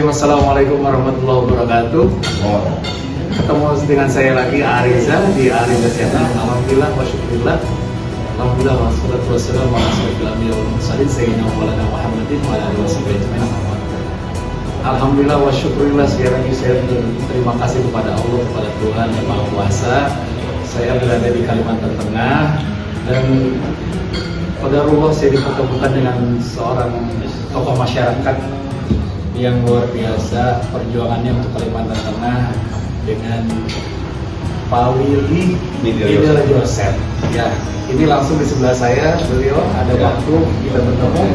Assalamualaikum warahmatullahi wabarakatuh. Ketemu dengan saya lagi Ariza di Ariza Channel. Alhamdulillah wa syukurillah. Alhamdulillah wassalatu wassalamu ala asyrofil anbiya'i wal mursalin sayyidina Maulana Muhammadin wa ala alihi wasallam. Alhamdulillah wa syukurillah, sekali lagi saya berterima kasih kepada Allah, kepada Tuhan Yang Maha Kuasa. Saya berada di Kalimantan Tengah dan qadarullah saya dipertemukan dengan seorang tokoh masyarakat yang luar biasa perjuangannya untuk Kalimantan Tengah dengan Pak Willy Idil Joseph. Ya, ini langsung di sebelah saya beliau, ada waktu kita bertemu.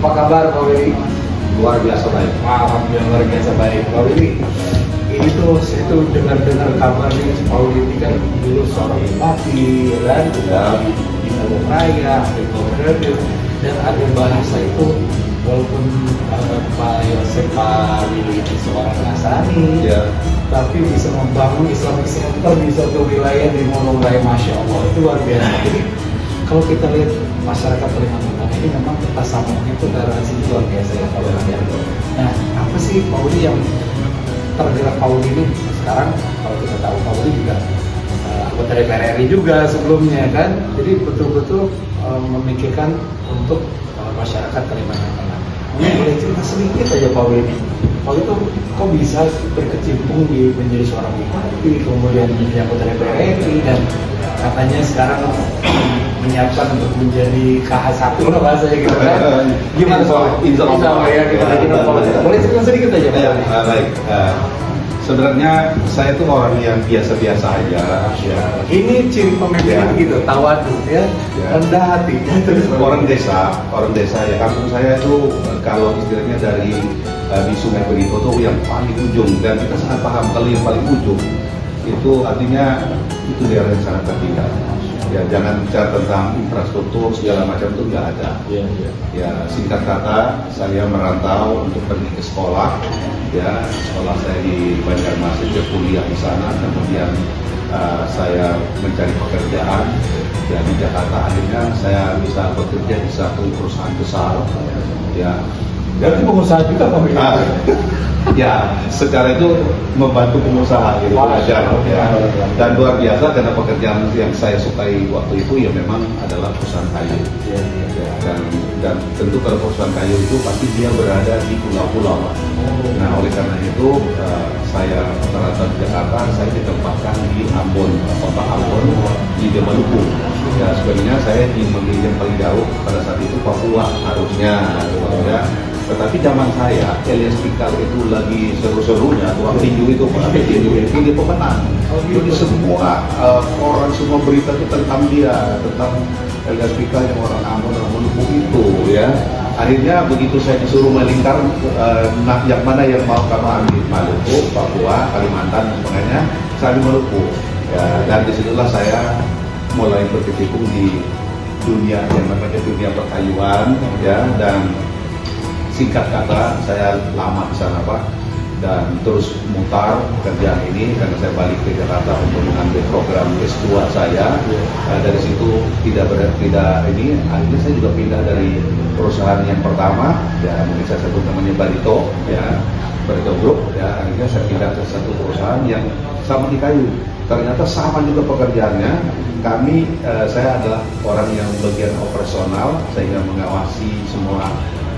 Apa kabar Pak Willy? Luar biasa baik. Alhamdulillah luar biasa baik. Pak Willy, ini tuh saya tuh dengar kabar nih, Pak Willy ini kan dulu seorang bupati dan di Maluku Raya, di Komunikasi, dan ada bahasa itu. Walaupun Pak Willy itu seorang Nasrani, Ya. tapi bisa membangun Islamic Center di suatu wilayah di Maluku Raya, Masya Allah, itu luar biasa. Jadi kalau kita lihat masyarakat Kalimantan Tengah ini memang kesamaan itu garansi luar biasa ya Pak Willy. Nah, apa sih Pak Willy yang tergerak Pak Willy ini sekarang? Kalau kita tahu Pak Willy juga anggota DPR RI juga sebelumnya kan, jadi betul-betul memikirkan untuk masyarakat Kalimantan Tengah. Mungkin boleh cerita sedikit aja Pak Willy. Pak Willy tuh kok bisa berkecimpung di menjadi seorang bupati, kemudian menjadi anggota DPR RI, dan katanya sekarang menyiapkan untuk menjadi KH1 lah bahasanya gitu kan. Gimana Pak? Insya Allah ya kita lagi boleh cerita sedikit aja Pak Ya, Willy? baik. Sebenarnya saya tuh orang yang biasa-biasa aja. Ya. Ini ciri pemimpin gitu, tawadu ya, Ya. rendah hati. Terus Orang desa ya. Kampung saya itu kalau istilahnya dari di Sungai Berito tuh yang paling ujung, dan kita sangat paham kalau yang paling ujung itu artinya itu daerah yang sangat tertinggal. Ya, jangan bicara tentang infrastruktur segala macam itu nggak ada. Ya, singkat kata, saya merantau untuk pergi ke sekolah. Ya, sekolah saya di Banjarmasin, kuliah di sana. Kemudian saya mencari pekerjaan. Ya, di Jakarta akhirnya saya bisa bekerja di satu perusahaan besar. Ya, berarti pengusaha juga Pak Willy? Ya, secara itu membantu pengusaha gitu belajar ya. Dan luar biasa karena pekerjaan yang saya sukai waktu itu ya memang adalah perusahaan kayu. Ya, dan tentu kalau perusahaan kayu itu pasti dia berada di pulau-pulau. Nah, oleh karena itu saya merantau di Jakarta, saya ditempatkan di Ambon, kota Ambon di Maluku. Ya, sebenarnya saya memilih yang paling jauh pada saat itu Papua harusnya, ya. Tetapi zaman saya, Elias Pikal itu lagi seru-serunya, tukang tinju itu, pilih pemenang. Jadi semua orang, semua berita itu tentang dia, tentang Elias Pikal yang orang Ambon, orang Maluku itu, ya. Akhirnya begitu saya disuruh melingkar, yang mana yang mau kamu ambil, Maluku, Papua, Kalimantan, makanya saya di Maluku. Ya, dan disitulah saya mulai berkecimpung di dunia yang namanya dunia perkayuan, ya, dan singkat kata, saya lama di sana Pak, dan terus mutar kerjaan ini karena saya balik ke Jakarta untuk mengambil program S2 saya. Dari situ tidak ini, akhirnya saya juga pindah dari perusahaan yang pertama, ya mungkin saya sebut namanya Barito, ya Barito Group, ya akhirnya saya pindah ke satu perusahaan yang sama di kayu. Ternyata sama juga pekerjaannya. Saya adalah orang yang bagian operasional, sehingga mengawasi semua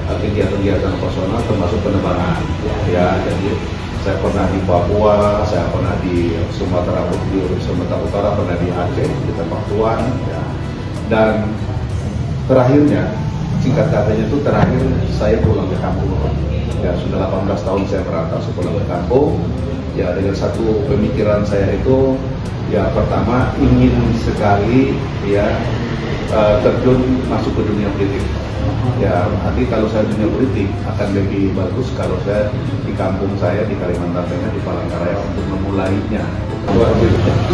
kegiatan-kegiatan operasional termasuk penerbangan. Ya, jadi saya pernah di Papua, saya pernah di Sumatera Utara, pernah di Aceh, di tempat Tuan, ya. Dan terakhirnya, singkat katanya itu terakhir saya pulang ke kampung. Ya, sudah 18 tahun saya merantau, saya pulang ke kampung. Ya, dengan satu pemikiran saya itu, ya pertama ingin sekali ya terjun masuk ke dunia politik. Ya, nanti kalau saya dunia politik akan lebih bagus kalau saya di kampung saya di Kalimantan Tengah di Palangkaraya untuk memulainya.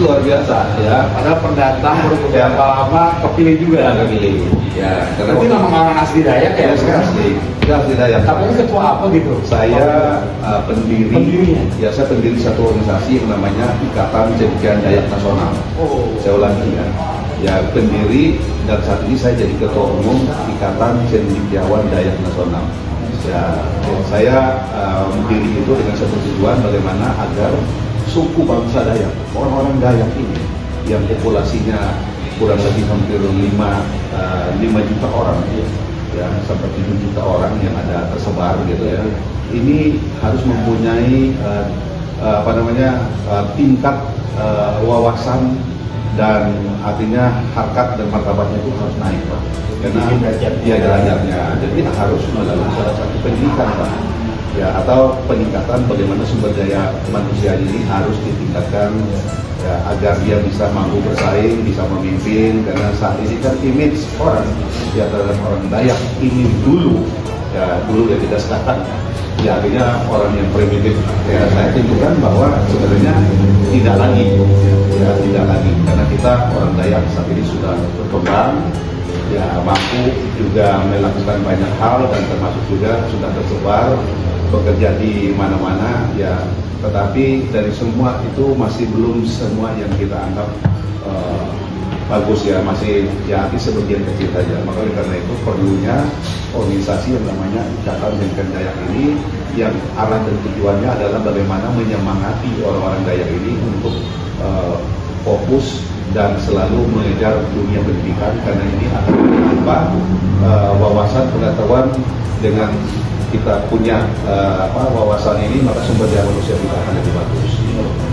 Luar biasa ya. Padahal pendatang beberapa lama kepilih juga. Kepilih. Ya, karena Berarti memang orang asli Dayak ya? saya asli. Ya, asli Dayak. Tapi ini ketua apa gitu? Saya Pendirinya? Ya, saya pendiri satu organisasi yang namanya Ikatan Cendekiawan Dayak Nasional. Oh. Saya ulangi ya. Ya, pendiri, dan saat ini saya jadi ketua umum Ikatan Cendekiawan Dayak Nasional. Ya, saya mendiri itu dengan satu tujuan bagaimana agar suku bangsa Dayak, orang-orang Dayak ini yang populasinya kurang lebih hampir 5 juta orang, ya sampai 7 juta orang yang ada tersebar gitu ya. Ini harus mempunyai tingkat wawasan dan artinya harkat dan martabatnya itu harus naik, Pak. Karena derajatnya. Jadi harus melalui salah satu pendidikan, Pak. Ya, atau peningkatan bagaimana sumber daya manusia ini harus ditingkatkan ya, agar dia bisa mampu bersaing, bisa memimpin. Karena saat ini kan image orang ya terhadap orang Dayak ini dulu ya tidak sekarang. Ya artinya orang yang primitif. Ya saya tunjukkan bahwa sebenarnya tidak lagi, karena kita orang Dayak saat ini sudah berkembang, ya mampu juga melakukan banyak hal dan termasuk juga sudah tersebar bekerja di mana-mana ya. Tetapi dari semua itu masih belum semua yang kita anggap bagus ya, masih ya sebagian kecil saja. Maka karena itu perlunya organisasi yang namanya Ikatan Pendidikan Dayak ini, yang arah dan tujuannya adalah bagaimana menyemangati orang-orang Dayak ini untuk fokus dan selalu mengejar dunia pendidikan, karena ini akan menambah wawasan pengetahuan. Dengan kita punya wawasan ini, maka sumber daya manusia kita akan lebih bagus.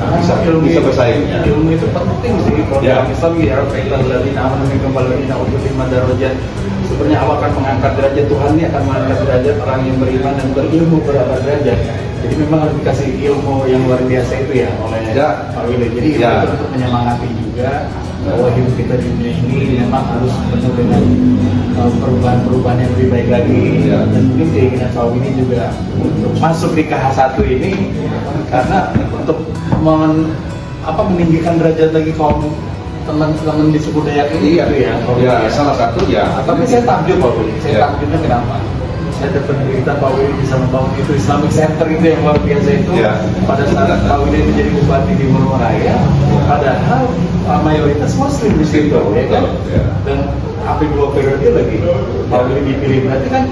Nah, bisa bersaing. Ya. Ilmu itu penting sih. Kalau ya. Islam ya, sebenarnya Allah akan mengangkat derajat, Tuhan ini akan mengangkat derajat orang yang beriman dan berilmu berapa derajat. Jadi memang harus dikasih ilmu yang luar biasa itu ya oleh Pak Willy. Jadi itu untuk menyemangati juga bahwa hidup kita di dunia ini memang harus penuh dengan perubahan-perubahan yang lebih baik lagi. Dan mungkin keinginan Pak Willy juga untuk masuk di KH1 ini karena untuk meninggikan derajat lagi kaum teman-teman di suku Dayak ini. Ya, salah satu ya. Tapi saya takjub Pak Willy. Takjubnya kenapa? Saya dapat berita Pak Willy bisa membangun itu Islamic Center itu yang luar biasa itu. Pada saat Pak Willy menjadi bupati di Murung Raya, padahal mayoritas Muslim di situ, ya kan? Dan hampir 2 periode lagi Pak Willy dipilih, berarti kan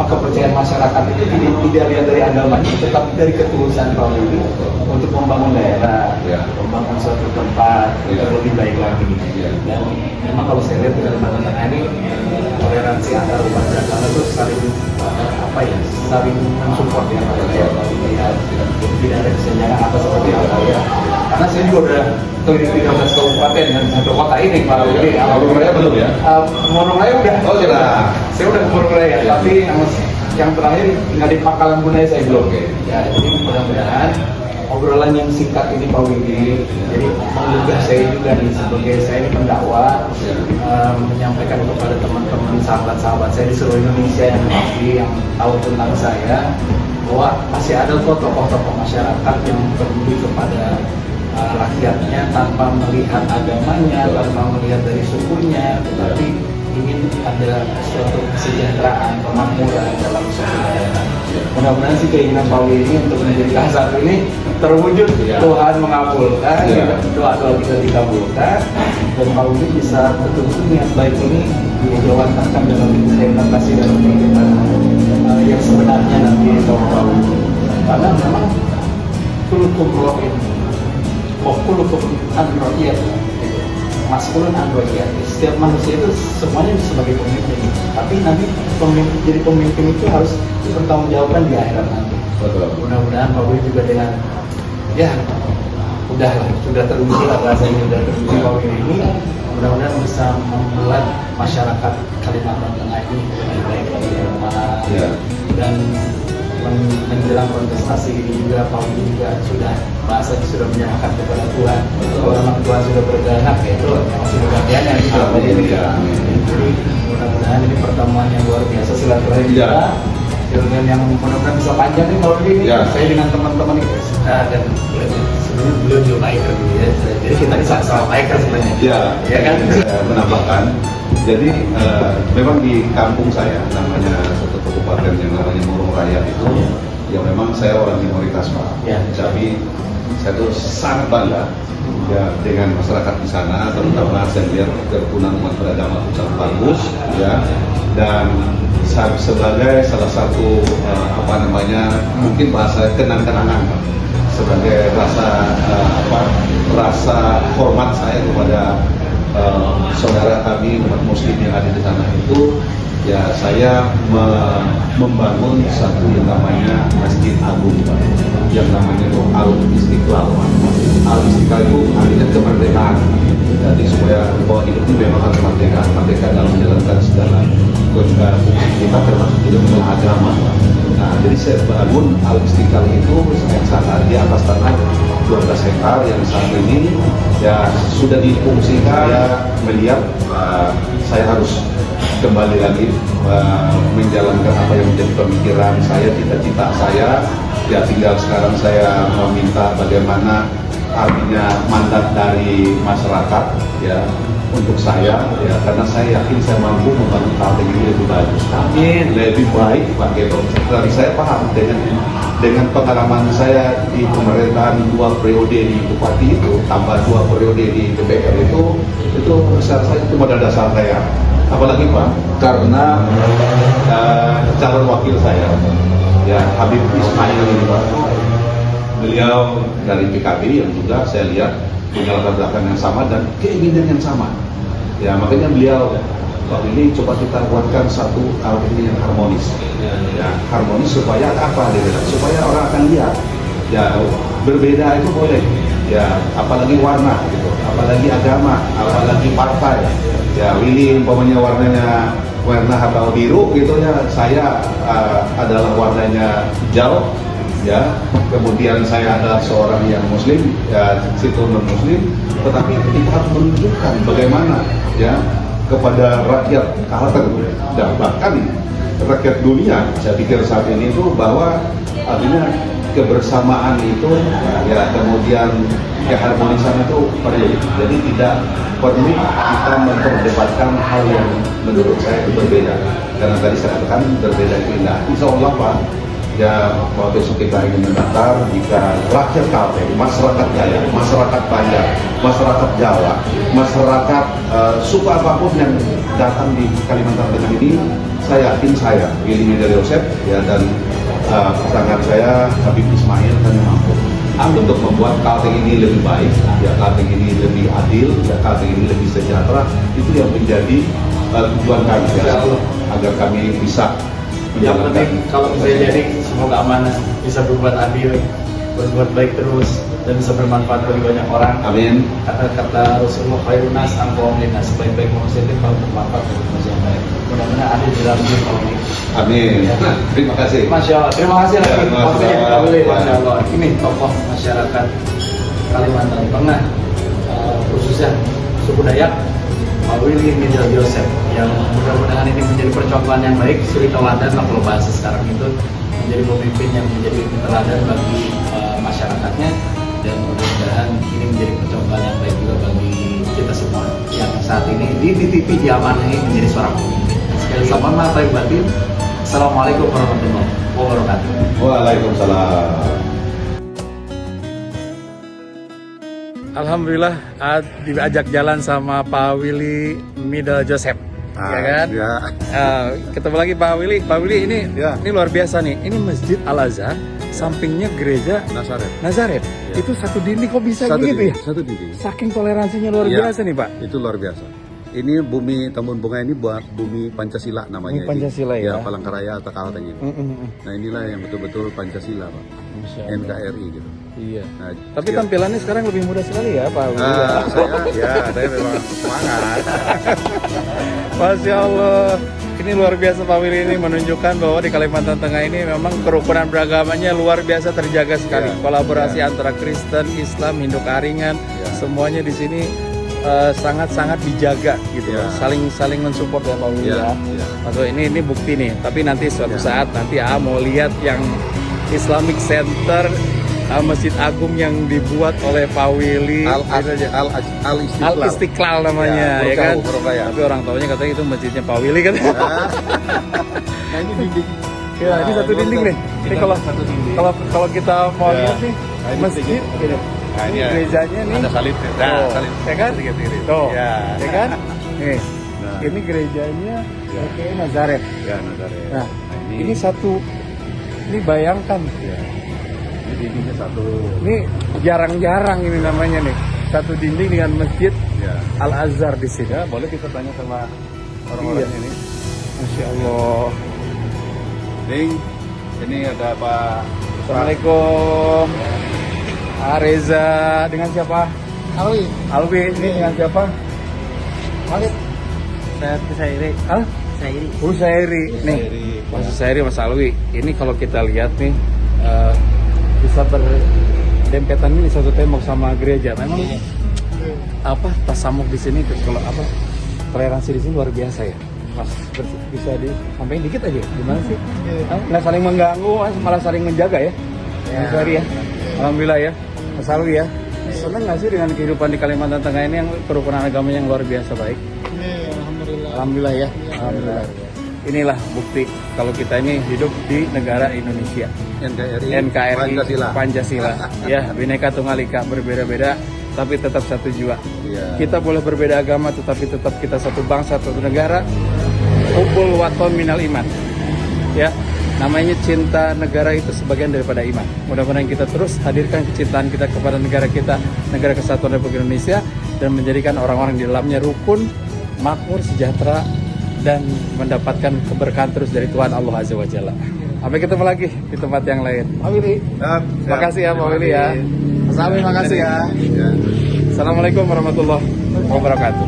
kepercayaan masyarakat itu tidak lihat dari agamanya, tetapi dari ketulusan Pak Willy untuk membangun daerah, membangun suatu tempat yang lebih baik lagi. Dan memang kalau saya lihat di Kalimantan Tengah ini toleransi antar umat beragama itu saling mensupport ya, tidak ada kesenjangan apa seperti apa ya. Karena saya juga udah keliling 13 kabupaten dan 1 kota ini Pak Willy. Murung Raya belum ya? Murung Raya udah. Oh sudah. Saya udah ke Murung Raya, tapi yang terakhir tinggal di Pangkalan Bunda saya belum. Ya, jadi mudah-mudahan obrolan yang singkat ini Pak Willy, jadi menggugah saya juga nih sebagai saya ini pendakwah, menyampaikan kepada teman-teman sahabat-sahabat saya di seluruh Indonesia yang tahu tentang saya, bahwa masih ada tokoh-tokoh masyarakat yang peduli kepada rakyatnya tanpa melihat agamanya, tanpa melihat dari sukunya, tetapi ingin ada suatu kesejahteraan, kemakmuran dalam suatu daerah. Mudah-mudahan sih keinginan Pak Willy ini untuk menjadi KH1 ini terwujud, Tuhan mengabulkan, doa-doa kita dikabulkan, dan Pak Willy bisa betul-betul niat baik ini dijawantahkan dalam implementasi dan kehidupan yang sebenarnya nanti Pak Willy. Karena memang kulukum ro'in, kulukum an-ro'iyat, maskulun an-ro'iyat. Setiap manusia itu semuanya sebagai pemimpin, tapi nanti jadi pemimpin itu harus dipertanggungjawabkan di akhirat nanti. Mudah-mudahan Pak Willy juga dengan sudah teruji lah bahasanya, sudah teruji Pak Willy ini, mudah-mudahan bisa membuat masyarakat Kalimantan Tengah ini lebih baik dan menjelang kontestasi ini juga Pak Willy juga bahasanya sudah menyerahkan kepada Tuhan. Kalau memang Tuhan sudah berkehendak, itu masih bergantiannya gitu. Jadi mudah-mudahan ini pertemuan yang luar biasa, silaturahmi kita. Dengan yang mudah-mudahan bisa panjang nih kalau ini. Saya dengan teman-teman itu dan sebenarnya beliau juga baik kan ya. Jadi kita bisa sama baik kan sebenarnya. Ya kan. Menambahkan. Jadi memang di kampung saya namanya satu kabupaten yang namanya Murung Raya itu, ya memang saya orang minoritas Pak. Tapi saya tuh sangat bangga ya dengan masyarakat di sana, terutama saya lihat kerukunan umat beragama itu sangat bagus ya, dan sebagai salah satu mungkin bahasa kenang-kenangan sebagai rasa hormat saya kepada saudara kami umat muslim yang ada di sana itu, ya saya membangun satu yang namanya Masjid Agung, yang namanya itu Al-Istiqlal. Al-Istiqlal itu artinya kemerdekaan. Jadi supaya bahwa hidup ini memang harus merdeka dalam menjalankan segala fungsi kita, termasuk juga mengenai agama. Nah, jadi saya bangun Al-Istiqlal itu yang sangat di atas tanah 12 hektar yang saat ini ya sudah difungsikan. Saya melihat saya harus kembali lagi menjalankan apa yang menjadi pemikiran saya, cita-cita saya. Ya tinggal sekarang saya meminta bagaimana artinya mandat dari masyarakat ya untuk saya ya, karena saya yakin saya mampu membangun Kalteng ini lebih bagus, lebih baik Pak Geto. Dari saya paham dengan pengalaman saya di pemerintahan 2 periode di Bupati itu, tambah 2 periode di DPR itu saya rasa itu modal dasar saya. Apalagi Pak, karena calon wakil saya ya Habib Ismail ini Pak, beliau dari PKB yang juga saya lihat punya latar belakang yang sama dan keinginan yang sama ya, makanya beliau Pak ini coba kita buatkan satu Kalteng yang harmonis ya, harmonis supaya apa supaya orang akan lihat ya, berbeda itu boleh ya, apalagi warna gitu, apalagi agama, apalagi partai ya. Willy umpamanya warna atau biru gitu ya, saya adalah warnanya hijau ya, kemudian saya adalah seorang yang muslim ya, situ non muslim, tetapi kita harus menunjukkan bagaimana ya kepada rakyat Kalteng dan bahkan rakyat dunia. Saya pikir saat ini itu bahwa artinya kebersamaan itu ya, kemudian keharmonisan itu perlu. Jadi tidak perlu kita memperdebatkan hal yang menurut saya itu berbeda, karena tadi saya katakan berbeda itu indah. Insya Allah Pak ya, waktu besok kita ingin mendaftar, jika rakyat Kalteng, masyarakat Jaya, masyarakat Banjar, masyarakat Jawa, masyarakat suku apapun yang datang di Kalimantan Tengah ini, saya yakin saya Willy Midal Yosef ya, dan pasangan saya Habib Ismail kami mampu untuk membuat Kalteng ini lebih baik ya, Kalteng ini lebih adil ya, Kalteng ini lebih sejahtera. Itu yang menjadi tujuan kami ya, agar kami bisa yang penting kalau bisa jadi semoga amanah, bisa berbuat adil, berbuat baik terus, dan bisa bermanfaat bagi banyak orang. Amin. Kata Rasulullah, khairun nas anfa'uhum linnas, sebaik-baik manusia itu kalau bermanfaat bagi manusia yang lain. Mudah-mudahan adil di dalam hidup kalau ini. Amin. Ya. Terima kasih. Masya Allah. Terima kasih lagi. Masya Allah. Ini tokoh masyarakat Kalimantan Tengah, khususnya suku Dayak, Pak Willy Midal Yosef, yang mudah-mudahan ini menjadi percontohan yang baik, suri teladan lah kalau bahasa sekarang itu, menjadi pemimpin yang menjadi teladan bagi masyarakatnya, dan mudah-mudahan ini menjadi percontohan yang baik juga bagi kita semua yang saat ini di TV diamanahi menjadi seorang pemimpin. Sekali lagi mohon maaf lahir batin. Assalamualaikum warahmatullahi wabarakatuh. Waalaikumsalam. Alhamdulillah diajak jalan sama Pak Willy Midal Yosef, ya kan? Ya. Ketemu lagi Pak Willy. Pak Willy ini luar biasa nih. Ini Masjid Al Azhar, sampingnya gereja Nazaret. Ya. Itu satu dinding, kok bisa gitu ya? Satu dinding. Saking toleransinya luar biasa nih Pak. Itu luar biasa. Ini bumi Tambun Bunga ini buat bumi Pancasila namanya. Bumi Pancasila ya. Palangkaraya atau Kalteng ini. Nah inilah yang betul-betul Pancasila Pak. NKRI gitu. Iya. Nah, tapi tampilannya sekarang lebih mudah sekali ya Pak Willy. Saya memang semangat. Masya Allah. Ini luar biasa Pak Willy ini menunjukkan bahwa di Kalimantan Tengah ini memang kerukunan beragamanya luar biasa terjaga sekali. Kolaborasi antara Kristen, Islam, Hindu Karingan, semuanya di sini sangat-sangat dijaga gitu. Saling mensupport ya Pak Willy ya. Maksudnya ini bukti nih. Tapi nanti suatu saat nanti mau lihat yang Islamic Center Masjid Agung yang dibuat oleh Pak Willy Al-Istiqlal namanya ya kan. Tapi orang tahunya katanya itu masjidnya Pak Willy kan. Nah ini dinding. Ya ini satu dinding nih. Ini kalau kita mau lihat nih masjid ini. Nah, Ini ya. gerejanya nih. Ada salib. Tuh, Salib. ya kan? Sedikit kiri. Tuh, Ya. ya kan? Nih, Nah. ini gerejanya Ya. oke Nazaret. Ya, Nazaret. Nah, ini satu. Ini bayangkan. Ya. Ini dindingnya satu. Ini jarang-jarang ini namanya nih. Satu dinding dengan masjid Ya. Al Azhar di sini. Ya, boleh kita tanya sama orang-orang Iya. ini. Masya Allah. Ding, ini ada Pak. Assalamualaikum. Reza dengan siapa? Alwi, Alwi ini dengan siapa? Walid, saya Iri, Hah? saya Iri. Husairi. Nih, Mas Husairi, Mas Alwi. Ini kalau kita lihat nih bisa berdempetan ini satu tembok sama gereja. Memang apa tasamuk di sini kalau apa toleransi di sini luar biasa ya. Mas bisa disampaikan dikit aja gimana sih? Nggak saling mengganggu, malah saling menjaga ya. Mas Husairi ya. Alhamdulillah ya. Mas Alwi ya. Senang nggak sih dengan kehidupan di Kalimantan Tengah ini yang kerukunan agama yang luar biasa baik? Alhamdulillah. Alhamdulillah ya. Alhamdulillah. Inilah bukti kalau kita ini hidup di negara Indonesia. NKRI Pancasila. Ya, Bhinneka Tunggal Ika, berbeda-beda tapi tetap satu jiwa. Iya. Kita boleh berbeda agama tetapi tetap kita satu bangsa, satu negara. Hubul waton minal iman. Ya, namanya cinta negara itu sebagian daripada iman. Mudah-mudahan kita terus hadirkan kecintaan kita kepada negara kita, negara kesatuan Republik Indonesia, dan menjadikan orang-orang di dalamnya rukun, makmur, sejahtera, dan mendapatkan keberkahan terus dari Tuhan Allah Azza wa Jalla. Sampai ketemu lagi di tempat yang lain. Pak Willy, makasih ya Pak Willy ya. Mas Alwi, makasih ya. Assalamualaikum warahmatullahi wabarakatuh.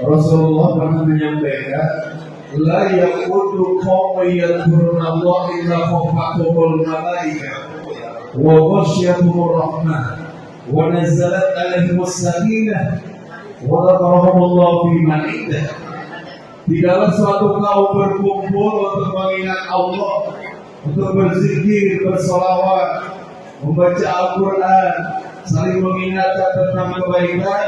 Rasulullah pernah menyampaikan, la yaqudu qawmun yadhkuruna Allah illa khafatuhul malaika wa ghasyiyatuhur rahmah wa nazalat alaihimus sakinah wa dzakarahumullah fi man indah. Tidaklah suatu kaum berkumpul untuk mengingat Allah, untuk berzikir, bersolawat, membaca Al-Quran, saling mengingatkan tentang kebaikan.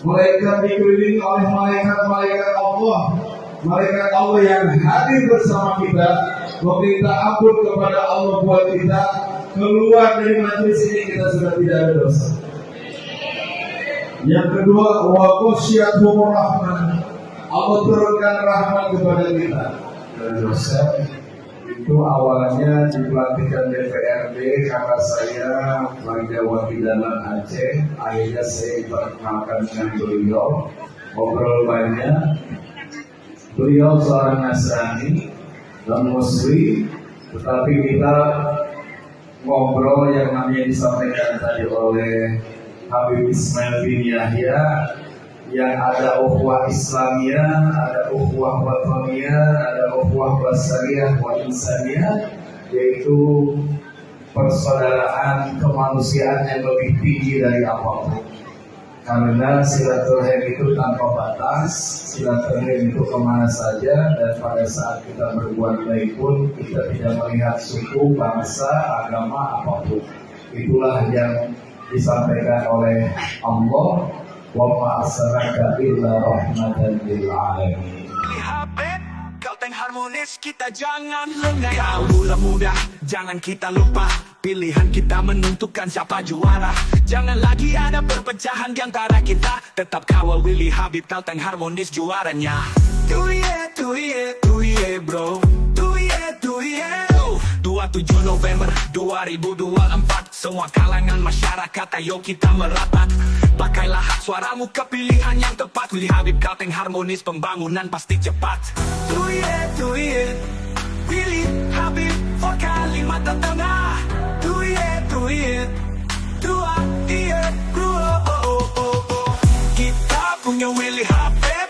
Malaikat dikelilingi oleh malaikat-malaikat Allah, malaikat Allah yang hadir bersama kita, meminta ampun kepada Allah buat kita. Keluar dari majelis ini kita sudah tidak ada dosa. Yang kedua, wa ghasyiyatuhur rahmah. Allah turunkan rahmat kepada kita. Dan dosa itu awalnya dipelantikan DPRD karena saya warga Dalam Aceh. Akhirnya saya diperkenalkan dengan beliau, ngobrol banyak. Beliau seorang Nasrani dan Muslim, tetapi kita ngobrol yang namanya disampaikan tadi oleh Habib Ismail bin Yahya, yang ada ukhuwah Islamiyah, ada ukhuwah wataniyah, ada ukhuwah basariyah wa insaniyah, yaitu persaudaraan kemanusiaan yang lebih tinggi dari apapun. Karena silaturahim itu tanpa batas, silaturahim itu kemana saja, dan pada saat kita berbuat baik pun kita tidak melihat suku, bangsa, agama apapun. Itulah yang disampaikan oleh Allah. Wa ma arsalnaka illa rahmatan lil alamin. Kalteng harmonis, kita jangan lengah. Kau mula muda, jangan kita lupa. Pilihan kita menentukan siapa juara. Jangan lagi ada perpecahan di antara kita. Tetap kawal Willy Habib, Kalteng harmonis juaranya. Do yeah bro. Do yeah 27 November 2024. Semua kalangan masyarakat, ayo kita merapat. Pakailah hak suaramu ke pilihan yang tepat. Willy Habib, Kalteng harmonis, pembangunan pasti cepat. Do yeah Willy Habib for Kalimantan Tengah. Do yeah Dua yeah Kita punya Willy Habib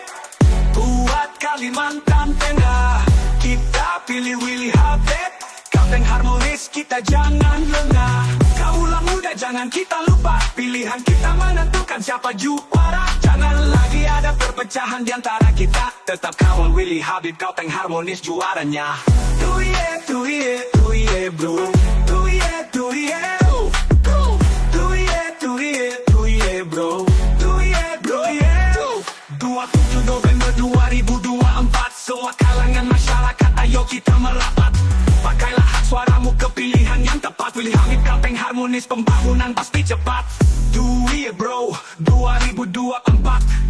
buat Kalimantan Tengah. Kita pilih Willy Habib, Kalteng harmonis, kita jangan lengah. Kaulah muda, jangan kita lupa. Pilihan kita menentukan siapa juara. Jangan lagi ada perpecahan di antara kita. Tetap kawal Willy Habib, Gauteng harmonis juaranya. Bro. Bro. 27 November 2024, semua kalangan masyarakat ayo kita merapat. Pakailah hak suaramu ke pilihan yang tepat. Willy Habib, Gauteng harmonis, pembangunan pasti cepat. Do it bro, 2024,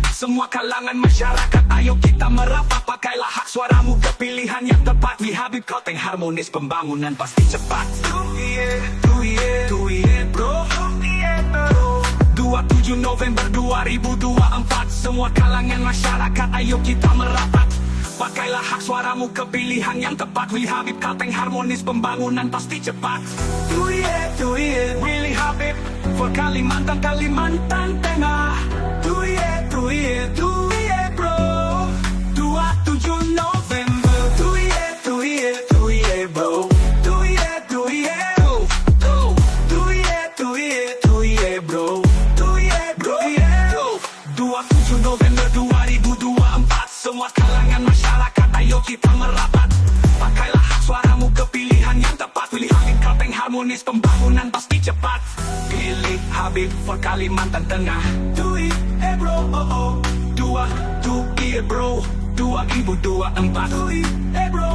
semua kalangan masyarakat ayo kita merapat. Pakailah hak suaramu ke pilihan yang tepat. Willy Habib, Gauteng harmonis, pembangunan pasti cepat. Do it bro. 27 November 2024, semua kalangan masyarakat ayo kita merapat. Pakailah hak suaramu ke pilihan yang tepat. Willy Habib, Gauteng harmonis, pembangunan pasti cepat. Do it Willy Habib, for Kalimantan, Kalimantan Tengah. Do it bro. 27 November. Do it bro. Do it bro. 27 November 2024, semua kalangan masyarakat ayo kita merapat. Pakailah hak suaramu ke pilihan yang tepat. Willy Habib, Gauteng harmonis, pembangunan pasti cepat. Willy Habib for Kalimantan Tengah. Do it bro. Do it bro. 2024. Do it bro.